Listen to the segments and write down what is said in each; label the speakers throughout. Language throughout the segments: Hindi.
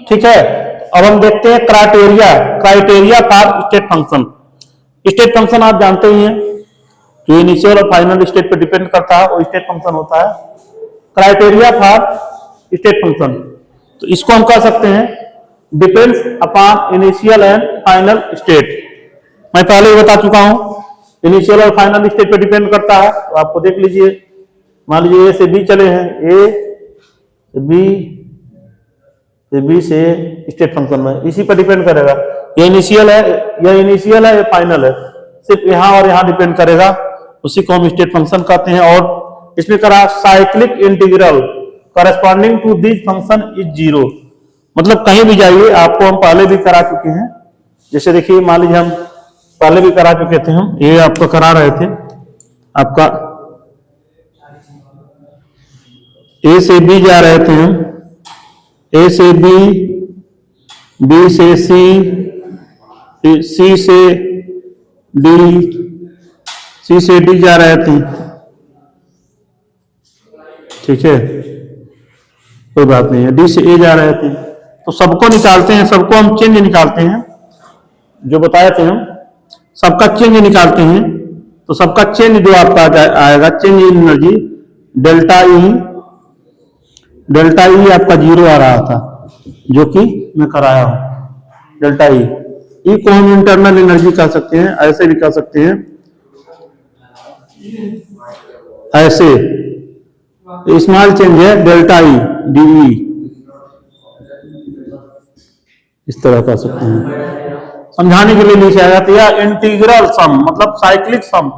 Speaker 1: ठीक है। अब हम देखते हैं criteria for state function. State function आप जानते ही हैं, जो इनिशियल और फाइनल स्टेट पर डिपेंड करता है वो स्टेट फंक्शन होता है। क्राइटेरिया फॉर स्टेट फंक्शन, तो इसको हम कह सकते हैं depends upon initial and final state. मैं पहले ही बता चुका हूं, इनिशियल और फाइनल स्टेट पे डिपेंड करता है। तो आपको देख लीजिए, मान लीजिए ए से बी चले हैं, ए से बी से स्टेट फंक्शन में, इसी पर डिपेंड करेगा ये इनिशियल है या फाइनल है, सिर्फ यहां और यहां डिपेंड करेगा, उसी को हम स्टेट फंक्शन कहते हैं। और इसमें करा cyclic integral corresponding to this function is zero, मतलब कहीं भी जाइए, आपको हम पहले भी करा चुके हैं। जैसे देखिए, मान लीजिए हम पहले भी करा चुके थे, हम ये आपको करा रहे थे, आपका ए से बी जा रहे थे हम, ए से बी, बी से सी, सी से डी, सी से डी जा रहे थे, ठीक है, कोई बात नहीं है, डी से ए जा रहे थे। तो सबको निकालते हैं, सबको हम चेंज निकालते हैं, जो बताए थे हम सबका चेंज निकालते हैं। तो सबका चेंज जो आपका आएगा, change in energy delta E आपका जीरो आ रहा था, जो कि मैं कराया हूं। डेल्टा ई को हम इंटरनल एनर्जी कह सकते हैं, ऐसे भी कह सकते हैं, ऐसे स्मॉल चेंज है डेल्टा ई डी, इस तरह कह सकते हैं, समझाने के लिए लिखा गया था। या इंटीग्रल सम मतलब साइक्लिक सम,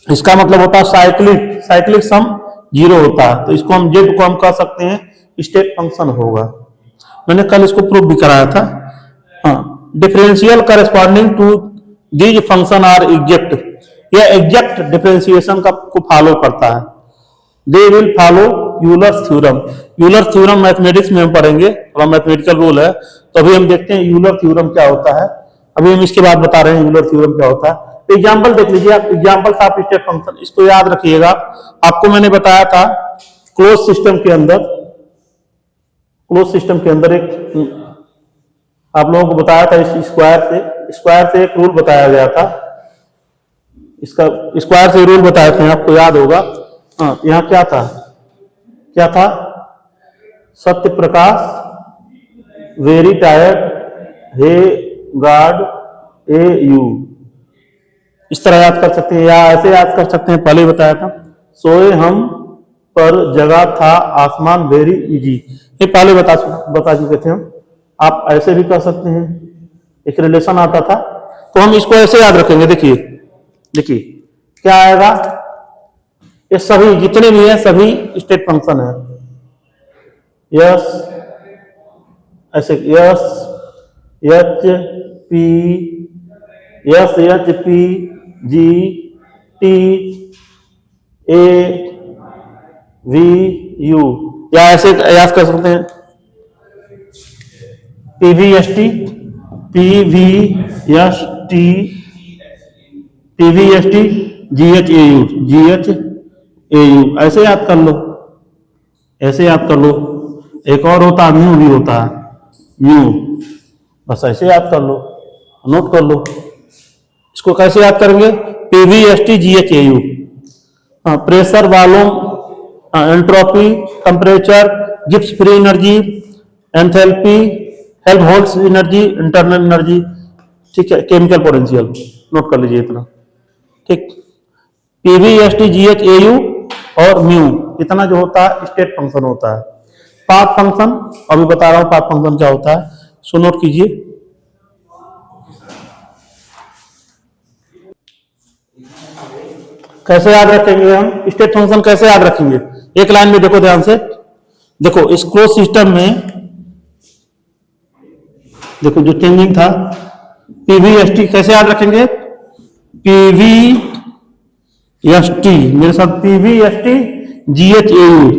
Speaker 1: इसका मतलब होता है साइक्लिक सम जीरो होता है, तो इसको हम जेड को हम कह सकते हैं स्टेट फंक्शन होगा। मैंने कल इसको प्रूफ भी कराया था। हाँ, differential corresponding to these function are exact, यह एग्जैक्ट डिफरेंशिएशन का को फॉलो करता है। They will follow Euler's theorem. Euler theorem mathematics में हम पढ़ेंगे, थोड़ा मैथमेटिकल रूल है, तो अभी हम देखते हैं यूलर थ्योरम क्या होता है। अभी हम इसके बाद बता रहे हैं यूलर थ्योरम क्या होता है। एग्जाम्पल देख लीजिए आप, एग्जाम्पल ऑफ स्टेट फंक्शन, इसको याद रखिएगा। आपको मैंने बताया था क्लोज सिस्टम के अंदर एक आप लोगों को बताया था, इस स्क्वायर से एक रूल बताया गया था, इसका स्क्वायर से रूल बताए थे, आपको याद होगा। हाँ, यहाँ क्या था, सत्य प्रकाश वेरी टायर्ड, हे गार्ड ए यू, इस तरह याद कर सकते हैं या ऐसे याद कर सकते हैं, पहले बताया था। सोए हम पर जगह था आसमान वेरी इजी, ये पहले बता चुके थे हम। आप ऐसे भी कर सकते हैं, एक रिलेशन आता था, तो हम इसको ऐसे याद रखेंगे। देखिए क्या आएगा, ये सभी जितने भी हैं सभी स्टेट फंक्शन है। यस ऐसे yes H P G T A V you, या ऐसे याद कर सकते हैं पीवीएसटी जीएच ए यू, ऐसे याद कर लो। एक और होता है म्यू भी होता है, म्यू, बस ऐसे याद कर लो, नोट कर लो। इसको कैसे याद करेंगे, PVST GH A you. Pressure, volume, entropy, temperature, Gibbs free energy, enthalpy, Helmholtz energy, internal energy, ठीक है, केमिकल पोटेंशियल, नोट कर लीजिए इतना, ठीक। पीवीएसटी जीएच ए यू और म्यू, इतना जो होता है स्टेट फंक्शन होता है। पाथ फंक्शन अभी बता रहा हूं, पाथ फंक्शन क्या होता है, सो नोट कीजिए। कैसे याद रखेंगे हम स्टेट फंक्शन, कैसे याद रखेंगे, एक लाइन में देखो ध्यान से। देखो इस क्लोज सिस्टम में देखो जो चेंजिंग था, पीवीएसटी कैसे याद रखेंगे, पीवीएसटी मेरे साथ, PVST GH A you,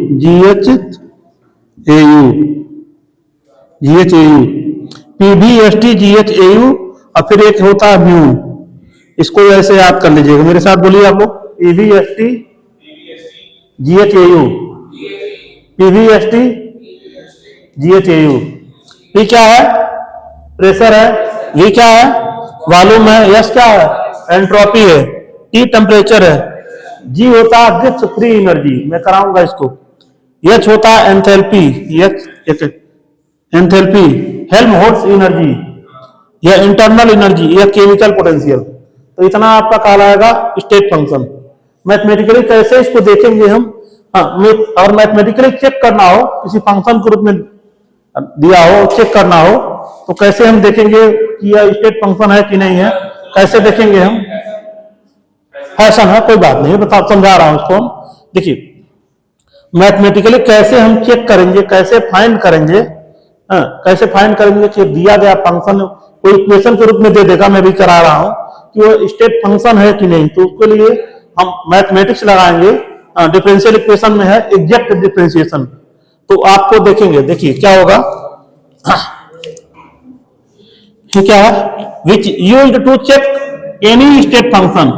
Speaker 1: PVST GH A you, और फिर एक होता है म्यू, इसको ऐसे याद कर लीजिएगा, मेरे साथ बोलिए आप लोग, PVST GH A you, PVST GHAU। P क्या है? प्रेशर है। V क्या है? वॉल्यूम है। S क्या है? एंट्रोपी है। T टेम्परेचर है। G होता है गिब्स फ्री एनर्जी, मैं कराऊंगा इसको। H होता है एंथैल्पी, एंथैल्पी। हेल्महोल्ट्ज एनर्जी या इंटरनल एनर्जी या केमिकल पोटेंशियल। तो इतना आपका कहलाएगा स्टेट फंक्शन। मैथमेटिकली कैसे इसको देखेंगे हम? हाँ, और मैथमेटिकली चेक करना हो, किसी फंक्शन के रूप में दिया हो, चेक करना हो, तो कैसे हम देखेंगे कि यह स्टेट फंक्शन है कि नहीं है? कैसे देखेंगे हम? फैशन है, कोई बात नहीं, बता समझा रहा हूं उसको हम। देखिए मैथमेटिकली कैसे हम चेक करेंगे, कैसे फाइंड करेंगे, कैसे फाइंड करेंगे कि दिया गया फंक्शन कोई इक्वेशन के रूप में दे देगा, मैं भी करा रहा हूं कि वो स्टेट फंक्शन है कि नहीं। तो उसके लिए हम मैथमेटिक्स लगाएंगे। डिफरेंशियल इक्वेशन में है एग्जैक्ट डिफरेंशिएशन, तो आपको देखेंगे, देखिए क्या होगा। ये क्या है? Which used to check any state function.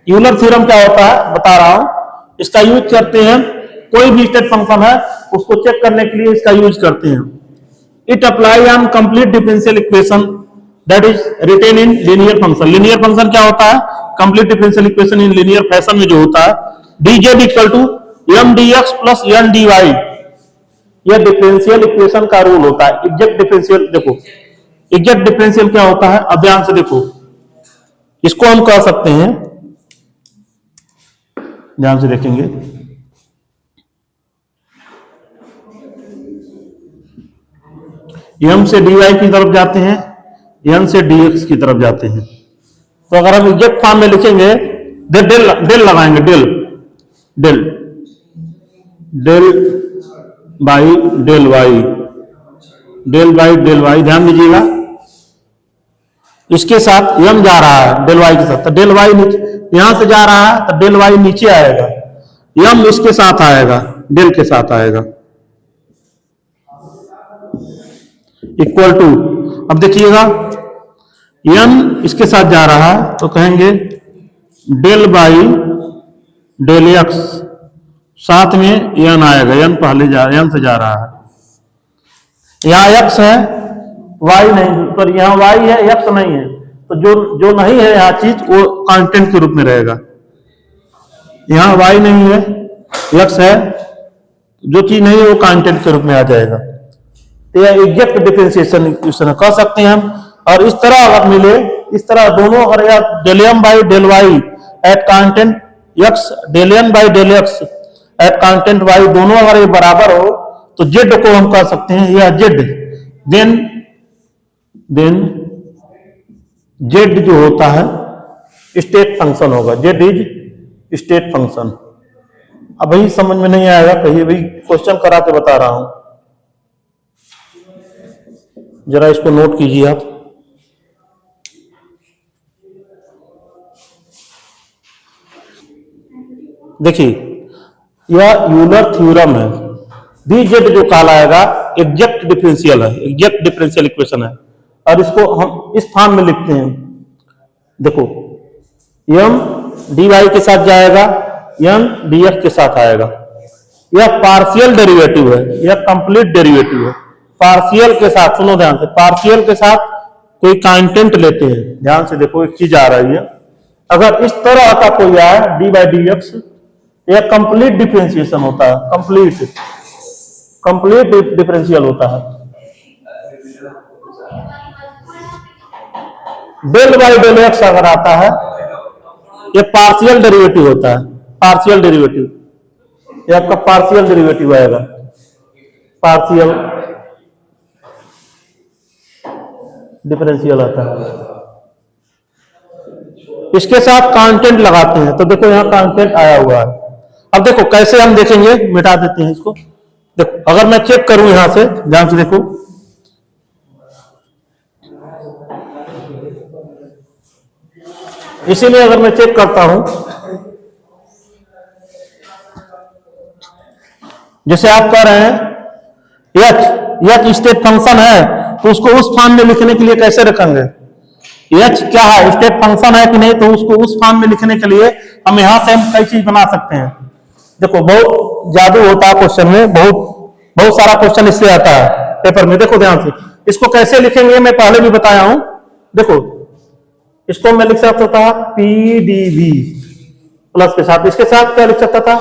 Speaker 1: Euler theorem क्या होता है बता रहा हूं, इसका यूज करते हैं। कोई भी स्टेट फंक्शन है उसको चेक करने के लिए इसका यूज करते हैं। It apply on complete differential equation that is written in linear function. Linear function क्या होता है? Complete differential equation in linear fashion में जो होता है, dz equal to m dx plus n dy, यह डिफरेंशियल इक्वेशन का रूल होता है। एग्जैक्ट डिफरेंशियल, देखो एग्जैक्ट डिफरेंशियल क्या होता है, अब ध्यान से देखो, इसको हम कह सकते हैं, ध्यान से देखेंगे, m से dy की तरफ जाते हैं, n से dx की तरफ जाते हैं। तो अगर हम एग्जैक्ट फॉर्म में लिखेंगे, डेल लगाएंगे, del by del Y, del by del Y, ध्यान दीजिएगा इसके साथ m जा रहा है डेल वाई के साथ, तो डेल वाई यहां से जा रहा है तो डेल वाई नीचे आएगा, m इसके साथ आएगा, डेल के साथ आएगा, इक्वल टू, अब देखिएगा n इसके साथ जा रहा है तो कहेंगे डेल बाई डेल एक्स, साथ में n आएगा, n पहले n से जा रहा है, यहां x है y नहीं, पर यहां y है x नहीं है, तो जो नहीं है यहां चीज वो कांस्टेंट के रूप में रहेगा। यहां y नहीं है x है, जो चीज नहीं है वो कांस्टेंट के रूप में आ जाएगा। तो यह एग्जैक्ट डिफरेंशिएशन इक्वेशन कह सकते हैं हम। और इस तरह अगर मिले, इस तरह दोनों अगर या del m by del Y at constant x, del n by del x at constant y, दोनों अगर ये बराबर हो तो z को हम कह सकते हैं यह z, देन z जो होता है स्टेट फंक्शन होगा, z इज स्टेट फंक्शन। अब भाई समझ में नहीं आएगा कहिए, भाई क्वेश्चन करा के बता रहा हूं, जरा इसको नोट कीजिए आप। देखिए यह यूलर थ्योरम है, dz जो कहलाएगा एग्जैक्ट डिफरेंशियल है, एग्जैक्ट डिफरेंशियल इक्वेशन है, और इसको हम इस फॉर्म में लिखते हैं। देखो m dy के साथ जाएगा, n dx के साथ आएगा, यह पार्शियल डेरिवेटिव है, यह कंप्लीट डेरिवेटिव है। पार्शियल के साथ, सुनो ध्यान से, पार्शियल के साथ कोई कांस्टेंट लेते हैं, ध्यान से देखो एक चीज आ रही है, अगर इस तरह का कोई आए डी बाई डी एक्स, यह कंप्लीट डिफरेंशिएशन होता है, कंप्लीट डिफरेंशियल होता है। डेल बाई डेल एक्स अगर आता है, यह पार्शियल डेरिवेटिव होता है, पार्शियल डेरिवेटिव, यह आपका पार्शियल डेरिवेटिव आएगा, पार्शियल डिफरेंशियल आता है। इसके साथ कांस्टेंट लगाते हैं, तो देखो यहां कांस्टेंट आया हुआ है। अब देखो कैसे हम देखेंगे, मिटा देते हैं इसको। देखो अगर मैं चेक करूं यहां से, ध्यान से देखो, इसीलिए अगर मैं चेक करता हूं, जैसे आप कह रहे हैं एच स्टेट फंक्शन है, तो उसको उस फॉर्म में लिखने के लिए कैसे रखेंगे, एच क्या है स्टेट फंक्शन है कि नहीं, तो उसको उस फॉर्म में लिखने के लिए हम यहां से हम कई चीज बना सकते हैं। देखो बहुत जादू होता है क्वेश्चन में, बहुत बहुत सारा क्वेश्चन इससे आता है पेपर में। देखो ध्यान से, इसको कैसे लिखेंगे मैं पहले भी बताया हूं। देखो इसको मैं लिख सकता था पीडीवी प्लस के साथ, इसके साथ क्या लिख सकता था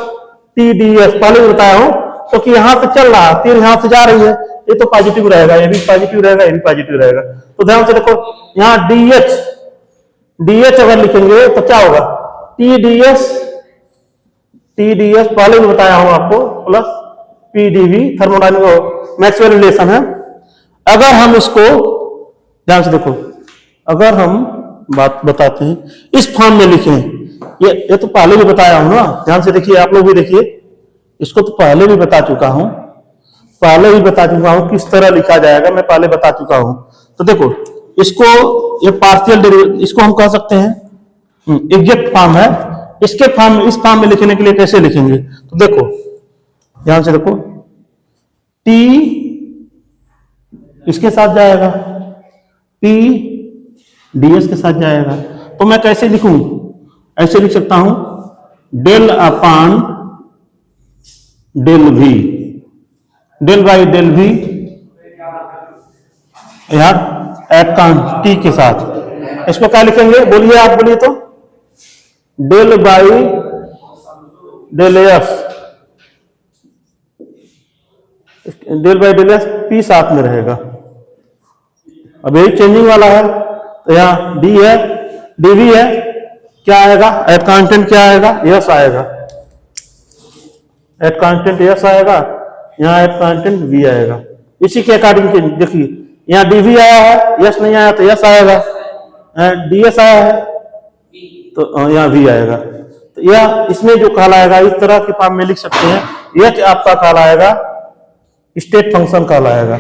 Speaker 1: टीडीएस, पहले भी बताया हूं। क्योंकि यहां से चल रहा तीर यहां से जा रही है, ये तो पॉजिटिव रहेगा, ये भी पॉजिटिव रहेगा, ये भी पॉजिटिव रहेगा। तो ध्यान से देखो यहां डीएच अगर लिखेंगे तो क्या होगा टीडीएस पहले भी बताया हूं आपको, plus PDV thermodynamic Maxwell relation है। अगर हम इसको ध्यान से देखो, अगर हम बात बताते हैं इस फॉर्म में लिखें, ये तो पहले भी बताया हूं ना, ध्यान से देखिए आप लोग भी देखिए, इसको तो पहले भी बता चुका हूं, किस तरह लिखा जाएगा मैं पहले बता चुका हूं। तो देखो इसको ये पार्शियल डेरिवेटिव, इसको हम कह सकते हैं एग्जैक्ट फॉर्म है। इसके फॉर्म इस फॉर्म में लिखने के लिए कैसे लिखेंगे, तो देखो ध्यान से देखो, टी इसके साथ जाएगा, टी डीएस के साथ जाएगा। तो मैं कैसे लिखूं, ऐसे लिख सकता हूं del upon del V, del by del V यार एट टी के साथ। इसको क्या लिखेंगे बोलिए, आप बोलिए तो del by del S, del by del S P साथ में रहेगा। अब यही चेंजिंग वाला है, तो यहाँ डी है डीवी है, क्या आएगा एट कांस्टेंट, क्या आएगा यस आएगा, एट कांस्टेंट यस आएगा, यहाँ एट कांस्टेंट वी आएगा। इसी के अकॉर्डिंग देखिए यहाँ डीवी आया है, यस नहीं आया तो यस आएगा, डीएस आया है तो यहाँ वी आएगा। तो यह इसमें जो कहलाएगा, इस तरह के फॉर्म में लिख सकते हैं, यह आपका कहलाएगा स्टेट फंक्शन कहलाएगा,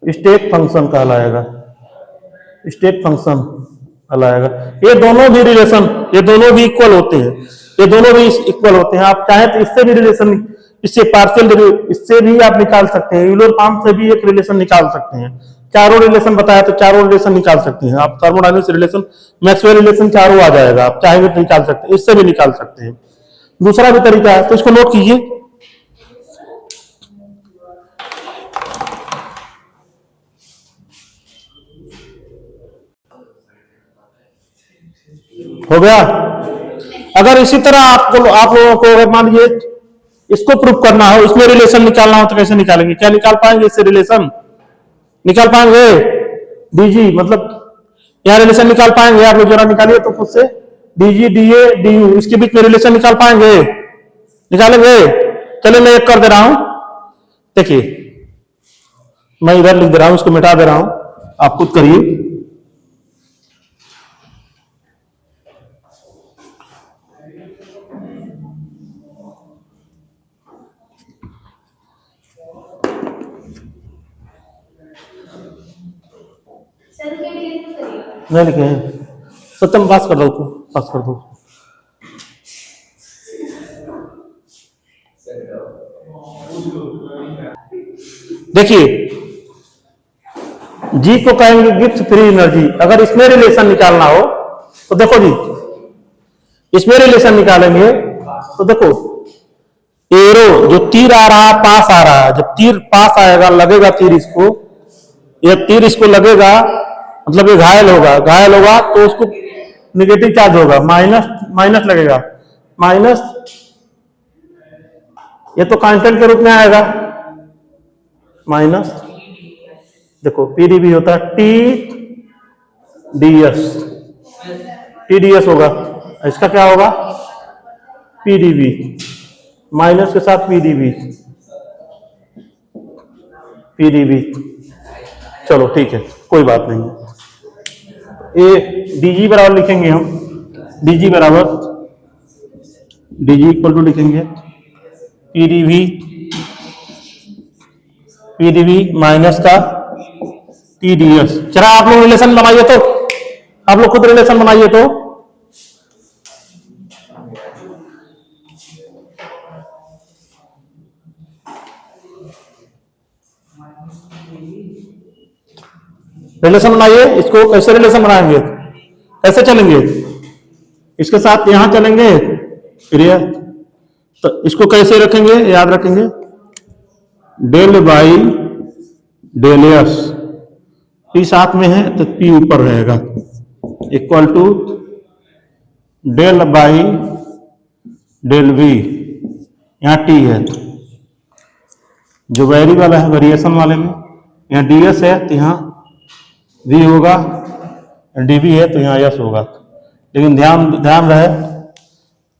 Speaker 1: स्टेट फंक्शन कहलाएगा, स्टेट फंक्शन कहलाएगा। ये दोनों भी रिलेशन, ये दोनों भी इक्वल होते हैं, ये दोनों भी इक्वल होते हैं। आप चाहें तो इससे भी रिलेशन, इससे पार्शियल, इससे भी आप निकाल सकते हैं, यूलर फॉर्म से भी एक रिलेशन निकाल सकते हैं। चारों रिलेशन बताया तो चारों रिलेशन निकाल सकते हैं आप, थर्मोडायनामिक्स रिलेशन, मैक्सवेल रिलेशन चारों आ जाएगा, आप चाहेंगे तो निकाल सकते हैं, इससे भी निकाल सकते हैं। दूसरा भी तरीका है, तो इसको नोट कीजिए। हो गया। अगर इसी तरह आप लोगों को अगर मान लीजिए इसको प्रूफ करना हो, इसमें रिलेशन निकालना हो तो कैसे निकालेंगे, क्या निकाल पाएंगे इससे रिलेशन, निकाल पाएंगे डीजी, मतलब यहां रिलेशन निकाल पाएंगे आप लोग, जरा निकालिए तो खुद से, डीजी डीए डीयू, इसके बीच में रिलेशन निकाल पाएंगे, निकालेंगे। चलिए मैं एक कर दे रहा हूं, देखिए मैं इधर लिख दे रहा हूं, इसको मिटा दे रहा हूं, आप खुद करिए। नहीं लिखे हैं, सत्यम पास कर दो, पास कर दो। देखिए जी को कहेंगे गिब्स फ्री एनर्जी। अगर इसमें रिलेशन निकालना हो तो देखो जी, इसमें रिलेशन निकालेंगे तो देखो एरो जो तीर आ रहा पास आ रहा है, जब तीर पास आएगा लगेगा तीर इसको, यह तीर इसको लगेगा मतलब ये घायल होगा तो उसको नेगेटिव चार्ज होगा, माइनस लगेगा, माइनस, ये तो कांस्टेंट के रूप में आएगा माइनस, देखो पीडीवी होता है टीडीएस होगा, इसका क्या होगा पीडीवी, माइनस के साथ पीडीवी, चलो ठीक है कोई बात नहीं है। ये डीजी बराबर लिखेंगे हम, डीजी इक्वल टू लिखेंगे पीडीवी माइनस का टीडीएस। चला आप लोग रिलेशन बनाइए, तो आप लोग खुद रिलेशन बनाइए तो रिलेशन बनाइए। इसको कैसे रिलेशन बनाएंगे, कैसे चलेंगे, इसके साथ यहां चलेंगे फिर तो इसको कैसे रखेंगे, याद रखेंगे del by del S, P साथ में है तो पी ऊपर रहेगा, equal to del by del V, यहाँ टी है जो वेरिएबल है वेरिएशन वाले में, यहाँ डी एस है तो यहाँ वी होगा, डी वी है तो यहाँ एस होगा। लेकिन ध्यान ध्यान रहे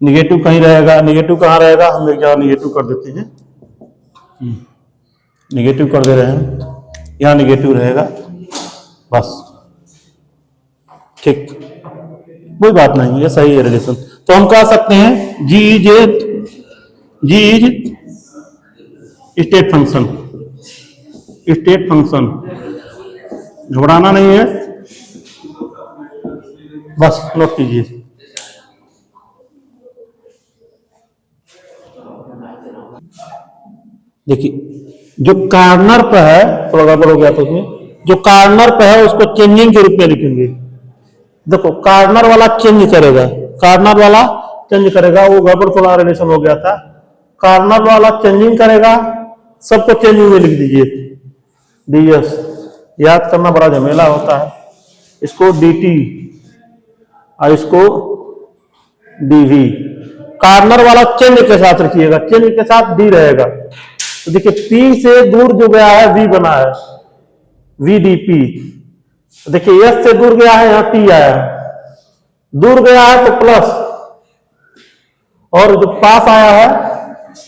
Speaker 1: निगेटिव कहीं रहेगा, निगेटिव कहाँ रहेगा, हम एक जगह निगेटिव कर देते हैं, निगेटिव कर दे रहे हैं, यहाँ निगेटिव रहेगा बस, ठीक, कोई बात नहीं, ये सही है रिलेशन। तो हम कह सकते हैं G is state function, state function, घबराना नहीं है, बस नोट कीजिए। देखिए जो कार्नर पे है, थोड़ा गड़बड़ हो गया था उसमें, जो कार्नर पे है उसको चेंजिंग के रूप में लिखेंगे। देखो कार्नर वाला चेंज करेगा, कार्नर वाला चेंज करेगा, वो गड़बड़ थोड़ा रिलेशन हो गया था, कार्नर वाला चेंजिंग करेगा, सबको चेंजिंग में लिख दीजिए डीएस, याद करना बड़ा झमेला होता है, इसको डीटी और इसको डीवी, कार्नर वाला चेंज के साथ रखिएगा, चेंज के साथ डी रहेगा। तो देखिए पी से दूर जो गया है वी बना है, वी डी पी, देखिए एस से दूर गया है यहाँ टी आया है, दूर गया है तो प्लस, और जो पास आया है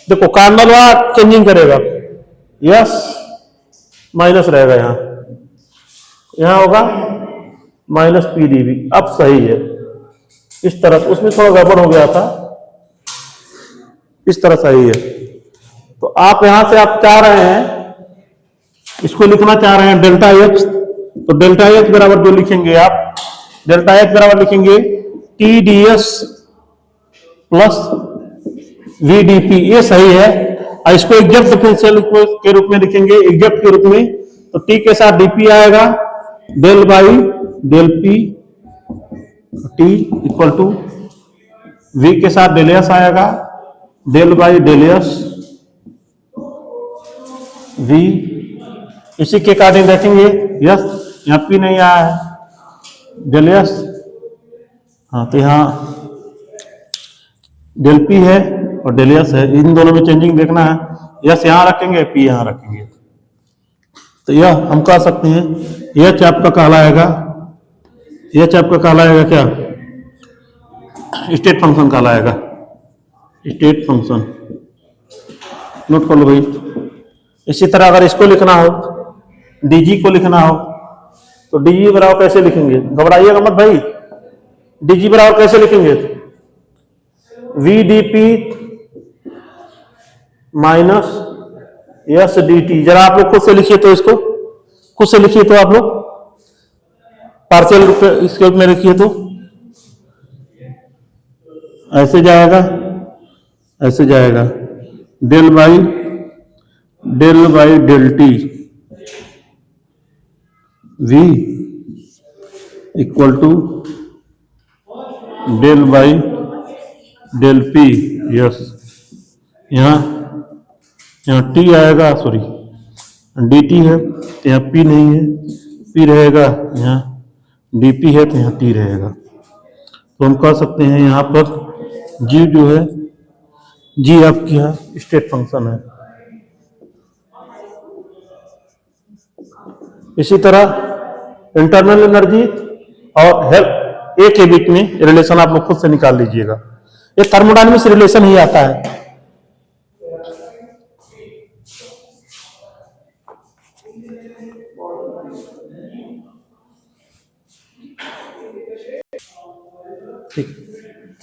Speaker 1: देखो कार्नर वाला चेंजिंग करेगा, यस माइनस रहेगा, यहां होगा माइनस पी डी वी, अब सही है। इस तरह उसमें थोड़ा गड़बड़ हो गया था, इस तरह सही है। तो आप यहां से आप चाह रहे हैं, इसको लिखना चाह रहे हैं डेल्टा एच, तो डेल्टा एच बराबर जो लिखेंगे आप, डेल्टा एच बराबर लिखेंगे T D S plus V D P, ये सही है। और इसको एग्जैक्ट डिफरेंशियल के रूप में लिखेंगे, एग्जैक्ट के रूप में, तो टी के साथ डीपी आएगा, del by del P, T equal to V के साथ डेल एस आएगा, del by del S V, इसी के अकॉर्डिंग रखेंगे, यस यहाँ पी नहीं आया है, डेल एस, हाँ तो यहाँ डेल पी है और डेल एस है, इन दोनों में चेंजिंग देखना है, यस यहाँ रखेंगे पी यहाँ रखेंगे, तो यह हम कह सकते हैं एच आपका कहलाएगा, एच आपका कहलाएगा क्या, स्टेट फंक्शन कहलाएगा, स्टेट फंक्शन, नोट कर लो भाई। इसी तरह अगर इसको लिखना हो, डीजी को लिखना हो, तो डीजी बराबर कैसे लिखेंगे, घबराइएगा मत भाई, डीजी बराबर कैसे लिखेंगे, V D P minus S D T, जरा आप लोग खुद से लिखिए, तो इसको खुद से लिखिए, तो आप लोग पार्शियल रूप में इसके रूप में लिखिए, तो ऐसे जाएगा, ऐसे जाएगा, del by del T V equal to del by del P, yes यहाँ टी आएगा, सॉरी डी टी है तो यहाँ पी नहीं है, पी रहेगा, यहाँ डी पी है तो यहाँ टी रहेगा। तो हम कह सकते हैं यहाँ पर जी जो है, जी आपकी यहाँ स्टेट फंक्शन है। इसी तरह इंटरनल एनर्जी और हेल्प ए के बीच में रिलेशन आप लोग खुद से निकाल लीजिएगा, ये थर्मोडायनामिक्स रिलेशन ही आता है। ठीक,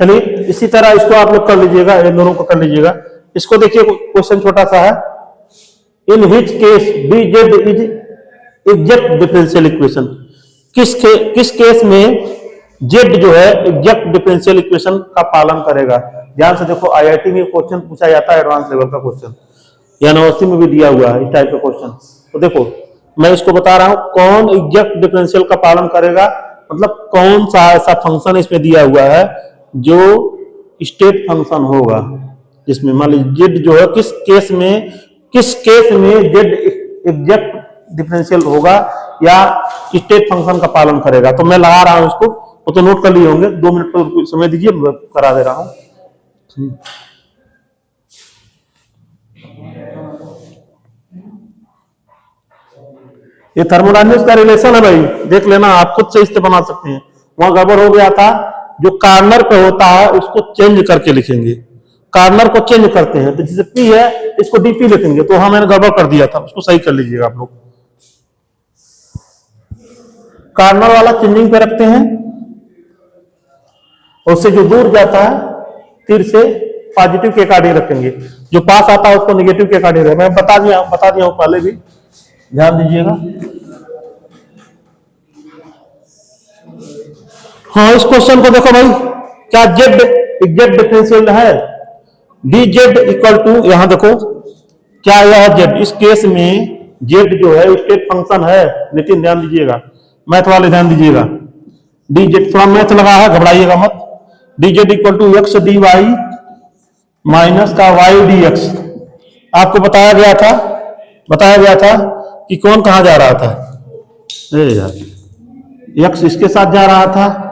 Speaker 1: चलिए इसी तरह इसको आप लोग कर लीजिएगा, इन दोनों को कर लीजिएगा। इसको देखिए क्वेश्चन छोटा सा है, in which case D Z is exact differential equation, किस केस में जेड जो है एग्जैक्ट डिफरेंशियल इक्वेशन का पालन करेगा। ध्यान से देखो, आईआईटी में क्वेश्चन पूछा जाता है, एडवांस लेवल का क्वेश्चन, या यूनिवर्सिटी में भी दिया हुआ है इस टाइप का क्वेश्चन। तो देखो मैं इसको बता रहा हूं, कौन एग्जैक्ट डिफरेंशियल का पालन करेगा, मतलब कौन सा ऐसा फंक्शन इसमें दिया हुआ है जो स्टेट फंक्शन होगा, जिसमें मान लीजिए जेड जो है किस केस में किस केस में जेड एग्जैक्ट डिफरेंशियल होगा या स्टेट फंक्शन का पालन करेगा। तो मैं लगा रहा हूं इसको, वो तो नोट कर लिए होंगे, 2 मिनट तो समय दीजिए, मैं करा दे रहा हूं। ये थर्मोडायनेमिक्स का रिलेशन है भाई, देख लेना, आप खुद से इससे बना सकते हैं। वहां गड़बड़ हो गया था, जो कार्नर पे होता है उसको चेंज करके लिखेंगे, कार्नर को चेंज करते हैं, तो जैसे पी है इसको डीपी लिखेंगे, तो हाँ मैंने गड़बड़ कर दिया था, उसको सही कर लीजिएगा आप लोग। कार्नर वाला चेंजिंग पे रखते हैं, उससे जो दूर जाता है तीर से पॉजिटिव के अकॉर्डिंग रखेंगे, जो पास आता है उसको निगेटिव के अकॉर्डिंग रखेंगे। मैं बता दिया हूं पहले भी, ध्यान दीजिएगा। हाँ, इस क्वेश्चन को देखो भाई, क्या जेड एग्जैक्ट डिफरेंशियल है, डी जेड इक्वल टू, यहां देखो क्या यह जेड, इस केस में जेड जो है स्टेट फंक्शन है, लेकिन ध्यान दीजिएगा, मैथ वाले ध्यान दीजिएगा, डी जेड, थोड़ा मैथ लगा है, घबराइएगा मत, D Z equal to X D Y minus का वाई डी एक्स। आपको बताया गया था कि कौन कहां जा रहा था, एक्स इसके साथ जा रहा था,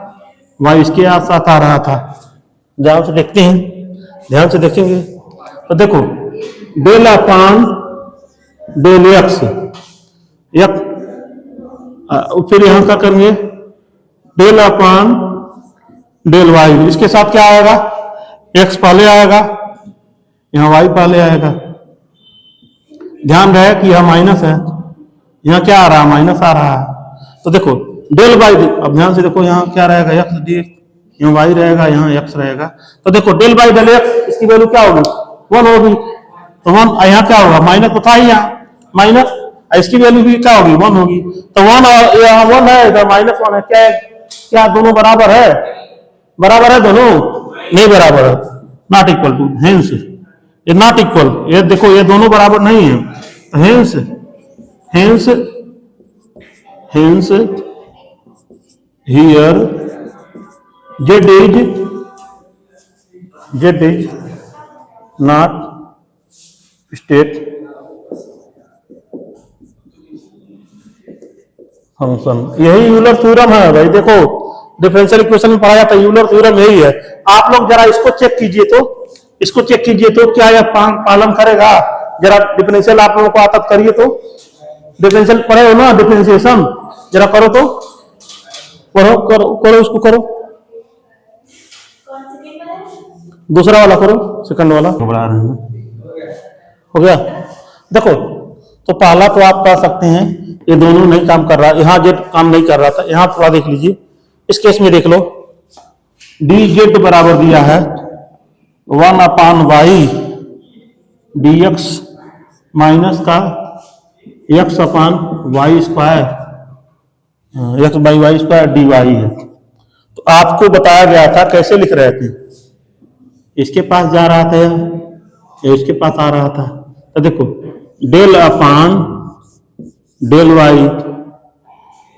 Speaker 1: वाई इसके साथ आ रहा था। ध्यान से देखते हैं, ध्यान से देखेंगे तो देखो, डेल अपान डेल एक्स, फिर यहां क्या करेंगे, डेल अपान डेल वाई, इसके साथ क्या आएगा, एक्स पहले आएगा, यहां वाई पहले आएगा। ध्यान रहे कि यह माइनस है, यहां क्या आ रहा है, माइनस आ रहा है। तो देखो डेल बाई, अब ध्यान से देखो, यहां क्या रहेगा, एक्स डी, यहाँ वाई रहेगा, यहाँ एक्स रहेगा। तो देखो डेल बाई डेल एक्स, इसकी वैल्यू क्या होगी, 1 होगी, तो 1, यहाँ क्या होगा, माइनस तो था ही, यहाँ माइनस, इसकी वैल्यू भी क्या होगी, 1 होगी। तो 1 और यहाँ 1 है, इधर -1 है, क्या दोनों बराबर है, बराबर है दोनों, नहीं बराबर है, नॉट इक्वल टू, हेंस ये नॉट इक्वल, ये देखो ये दोनों बराबर नहीं है, तो hence here Z is not state function. यही यूलर थ्योरम है भाई, देखो डिफरेंशियल इक्वेशन में पढ़ा जाता है, यूलर थ्योरम यही है। आप लोग जरा इसको चेक कीजिए, तो इसको चेक कीजिए तो क्या यह पालन करेगा, जरा डिफरेंशियल आप लोगों को आता करिए, तो डिफरेंशियल पढ़े हो ना, डिफरेंशिएशन जरा करो, तो पढ़ो, करो इसको, करो दूसरा वाला करो, सेकंड वाला, घबरा रहे हैं, हो गया। देखो तो पहला तो आप कह सकते हैं ये दोनों नहीं काम कर रहा, यहां जेड काम नहीं कर रहा था, यहां थोड़ा देख लीजिए, इस केस में देख लो, डी जेड बराबर दिया है 1 upon y D x minus का x upon y square, x by y square d y है। तो आपको बताया गया था कैसे लिख रहे थे, इसके पास जा रहा था, इसके पास आ रहा था, तो देखो डेल अपान डेल वाई,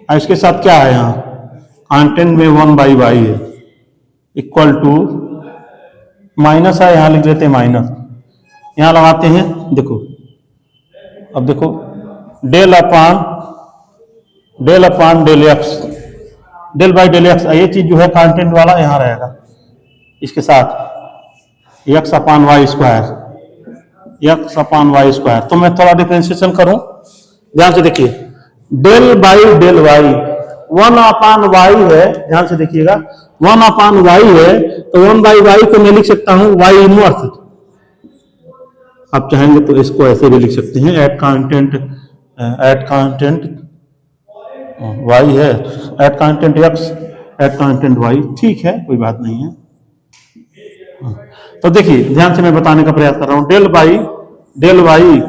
Speaker 1: इसके साथ क्या है, यहाँ कांटेंट में 1 बाई वाई है, इक्वल टू माइनस है, यहां लिख लेते हैं माइनस, यहां लगाते हैं, देखो अब देखो del upon del x, del by del x, ये चीज जो है कांटेंट वाला यहां रहेगा, इसके साथ x upon y square, x upon y square. तो मैं थोड़ा डिफरेंशिएशन करूं, ध्यान से देखिए, del by del y 1 upon y है, ध्यान से देखिएगा 1 अपान वाई है, तो 1 बाई वाई को मैं लिख सकता हूं वाई इनवर्स, आप चाहेंगे तो इसको ऐसे भी लिख सकते हैं, एट कांस्टेंट वाई है, at constant x at constant y, ठीक है, कोई बात नहीं है। तो देखिए ध्यान से मैं बताने का प्रयास कर रहा हूं, डेल वाई,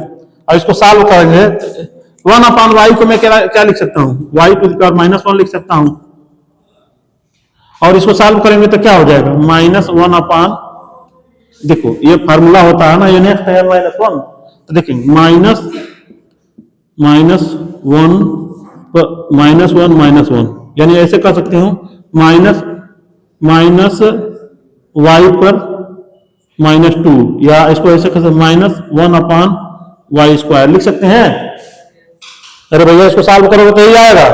Speaker 1: और इसको सॉल्व करेंगे, 1 अपान वाई को मैं क्या लिख सकता हूं, वाई टू द पावर -1 लिख सकता हूं, और इसको सॉल्व करेंगे तो क्या हो जाएगा, -1 अपान, देखो ये फार्मूला होता है ना, ये नेक्स्ट है -1, तो देखिए -1 यानी ऐसे कर सकते हो, माइनस वाई पर -2, या इसको ऐसे कर सकते -1 अपान वाई स्क्वायर लिख सकते हैं। अरे भैया इसको सॉल्व करोगे तो यही आएगा।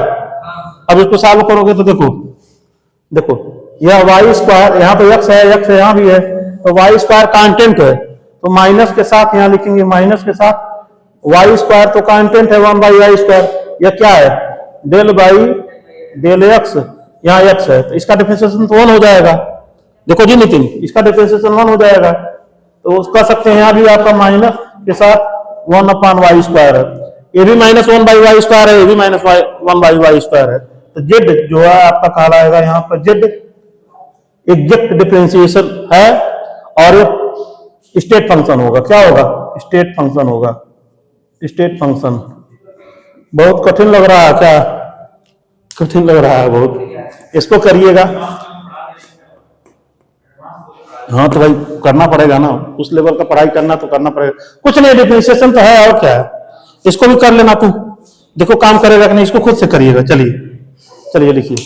Speaker 1: अब इसको सॉल्व करोगे तो देखो देखो यह वाई स्क्वायर, यहाँ तो एक्स है, एक्स यहाँ भी है, तो वाई स्क्वायर कांस्टेंट है, तो माइनस के साथ यहाँ लिखेंगे, माइनस के साथ वाई स्क्वायर तो कांस्टेंट है 1/y स्क्वायर। यह क्या है? डेल बाई डेल एक्स, यहाँ एक्स है, तो इसका डिफरेंशिएशन तो 1 हो जाएगा। देखो जी नितिन, इसका डिफरेंशिएशन 1 हो जाएगा, तो कह सकते हैं यहाँ भी आपका माइनस के साथ 1/y स्क्वायर है, ये भी -1/y स्क्वायर है, ये भी -1/y स्क्वायर है। तो जेड जो है आपका कहलाएगा यहाँ पर जेड एग्जैक्ट डिफरेंशिएशन है, और ये स्टेट फंक्शन होगा। क्या होगा? स्टेट फंक्शन होगा। स्टेट फंक्शन बहुत कठिन लग रहा है क्या? कठिन लग रहा है बहुत, इसको करिएगा। हाँ तो भाई करना पड़ेगा ना, उस लेवल का पढ़ाई करना तो करना पड़ेगा। कुछ नहीं, डिफरेंशिएशन तो है और क्या है, इसको भी कर लेना तुम। देखो काम करेगा कि नहीं, इसको खुद से करिएगा। चलिए चलिए लिखिए।